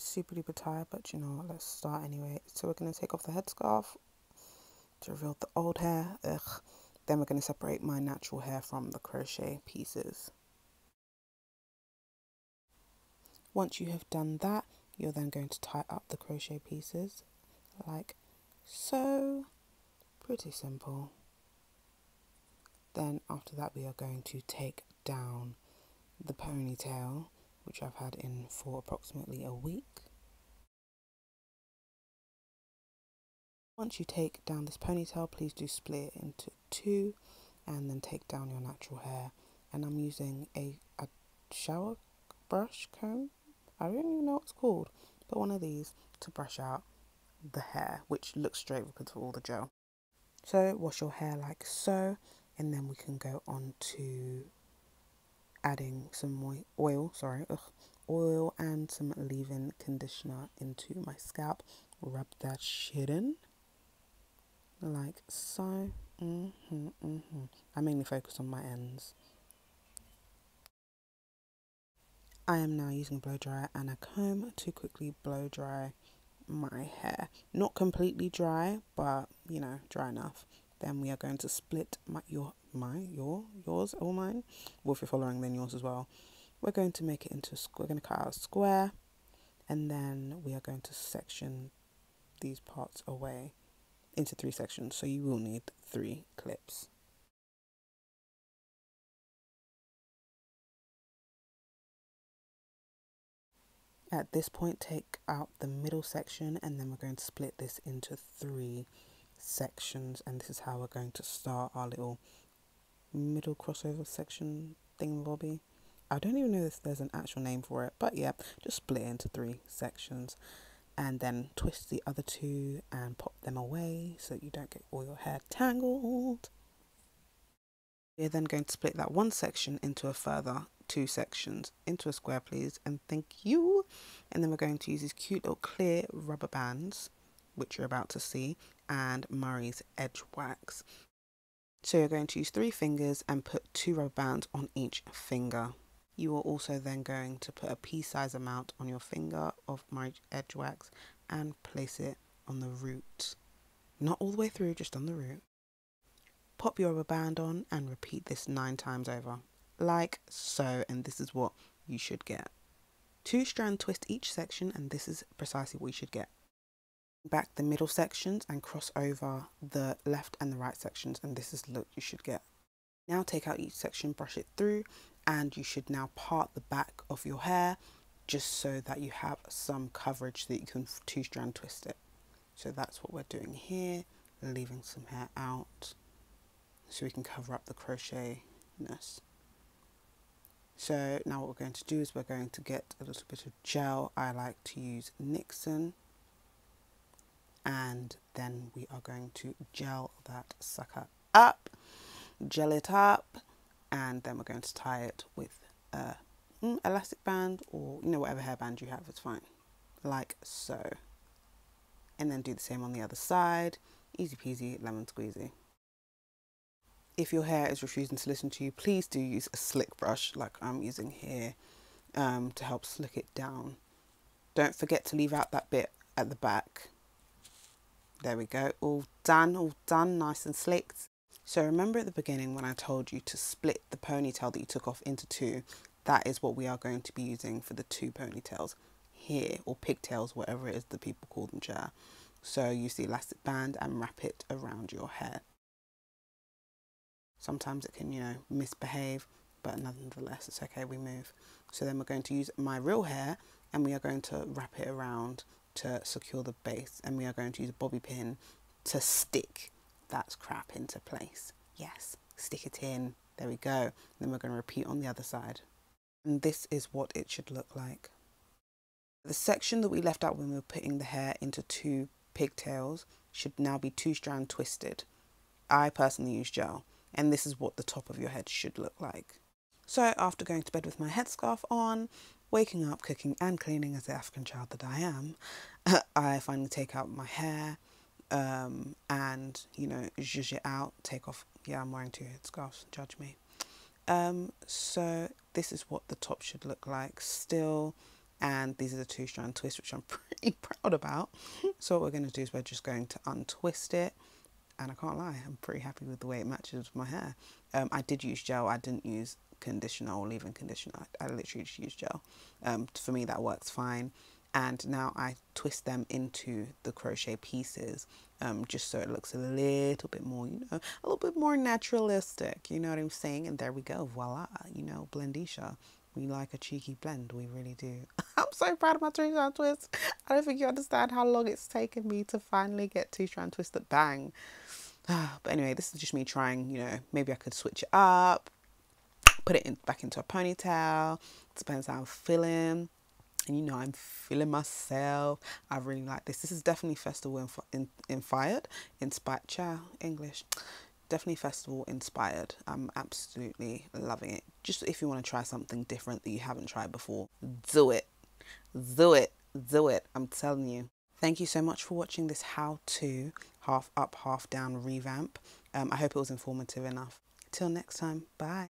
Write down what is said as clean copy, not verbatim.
super duper tired, but you know what, let's start anyway. So we're going to take off the headscarf to reveal the old hair. Ugh. Then we're going to separate my natural hair from the crochet pieces. Once you have done that, you're then going to tie up the crochet pieces like so. Pretty simple. Then after that, we are going to take down the ponytail, which I've had in for approximately a week. Once you take down this ponytail, please do split it into two and then take down your natural hair. And I'm using a shower brush comb. I don't even know what it's called, but one of these to brush out the hair, which looks straight because of all the gel. So wash your hair like so, and then we can go on to adding some oil and some leave-in conditioner into my scalp. Rub that shit in like so. I mainly focus on my ends. I am now using a blow dryer and a comb to quickly blow dry my hair. Not completely dry, but you know, dry enough. Then we are going to split yours or mine. Well, if you're following, then yours as well. We're going to make it into we're going to cut out a square, and then we are going to section these parts away into 3 sections. So you will need 3 clips. At this point, take out the middle section, and then we're going to split this into 3 sections, and this is how we're going to start our little middle crossover section thingamabobby. I don't even know if there's an actual name for it, but yeah, just split it into 3 sections and then twist the other 2 and pop them away so that you don't get all your hair tangled. We're then going to split that 1 section into a further 2 sections into a square, please, and thank you. And then we're going to use these cute little clear rubber bands, which you're about to see, and Murray's Edge Wax. So you're going to use 3 fingers and put 2 rubber bands on each finger. You are also then going to put a pea-size amount on your finger of Murray's Edge Wax and place it on the root. Not all the way through, just on the root. Pop your rubber band on and repeat this 9 times over, like so, and this is what you should get. 2 strand twist each section, and this is precisely what you should get. Back the middle sections and cross over the left and the right sections, and this is the look you should get. Now take out each section, brush it through, and you should now part the back of your hair just so that you have some coverage so that you can 2 strand twist it. So that's what we're doing here, leaving some hair out so we can cover up the crochet-ness. So now what we're going to do is we're going to get a little bit of gel. I like to use Nixon, and then we are going to gel that sucker up, gel it up, and then we're going to tie it with a elastic band, or you know, whatever hairband you have, it's fine, like so. And then do the same on the other side. Easy peasy, lemon squeezy. If your hair is refusing to listen to you, please do use a slick brush like I'm using here to help slick it down. Don't forget to leave out that bit at the back. There we go, all done, nice and slicked. So remember at the beginning when I told you to split the ponytail that you took off into 2, that is what we are going to be using for the 2 ponytails here, or pigtails, whatever it is that people call them, Jar. So use the elastic band and wrap it around your hair. Sometimes it can, you know, misbehave, but nonetheless, it's okay, we move. So then we're going to use my real hair and we are going to wrap it around to secure the base, and we are going to use a bobby pin to stick that crap into place. Yes, stick it in. There we go. Then we're going to repeat on the other side. And this is what it should look like. The section that we left out when we were putting the hair into 2 pigtails should now be 2 strand twisted. I personally use gel, and this is what the top of your head should look like. So after going to bed with my headscarf on, waking up, cooking and cleaning as the African child that I am, I finally take out my hair and, you know, zhuzh it out, take off. Yeah, I'm wearing 2 headscarves, judge me. So this is what the top should look like still, and these are the 2-strand twists, which I'm pretty proud about. So what we're going to do is we're just going to untwist it, and I can't lie, I'm pretty happy with the way it matches with my hair. I did use gel, I didn't use conditioner or leave-in conditioner. I literally just used gel. For me that works fine. And now I twist them into the crochet pieces, just so it looks a little bit more, you know, a little bit more naturalistic, you know what I'm saying? And there we go, voila, you know, Blendisha. We like a cheeky blend, we really do. I'm so proud of my 2-strand twist. I don't think you understand how long it's taken me to finally get 2-strand twist that bang. But anyway, this is just me trying, you know, maybe I could switch it up, put it back into a ponytail. Depends how I'm feeling. And you know, I'm feeling myself. I really like this. This is definitely festival inspired. English. Definitely festival inspired. I'm absolutely loving it. Just if you want to try something different that you haven't tried before, do it. Do it. Do it. I'm telling you. Thank you so much for watching this how-to half up, half down revamp. I hope it was informative enough. Till next time. Bye.